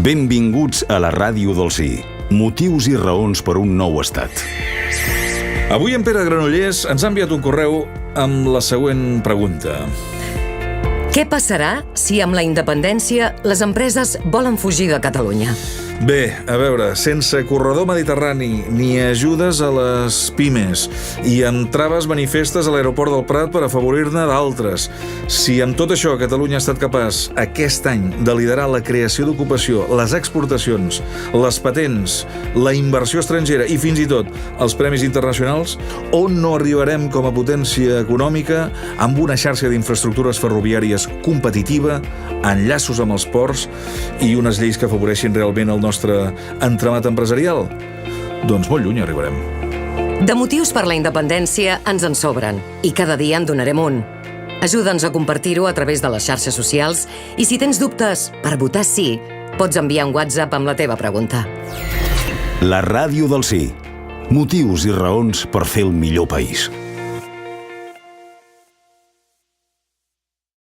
Benvinguts a la Ràdio del Sí. Motius i raons per un nou estat. Avui en Pere Granollers ens ha enviat un correu amb la següent pregunta. Què passarà si amb la independència les empreses volen fugir de Catalunya? Bé, a veure, sense corredor mediterrani ni ajudes a les pimes i amb traves manifestes a l'aeroport del Prat per afavorir-ne d'altres, si amb tot això Catalunya ha estat capaç aquest any de liderar la creació d'ocupació, les exportacions, les patents, la inversió estrangera i fins i tot els premis internacionals, on no arribarem com a potència econòmica amb una xarxa d'infraestructures ferroviàries competitiva, enllaços amb els ports i unes lleis que afavoreixin realment el nostre entramat empresarial? Doncs molt lluny arribarem. De motius per la independència ens en sobren i cada dia en donarem un. Ajuda'ns a compartir-ho a través de les xarxes socials i si tens dubtes per votar sí, pots enviar un WhatsApp amb la teva pregunta. La Ràdio del Sí. Motius i raons per fer el millor país.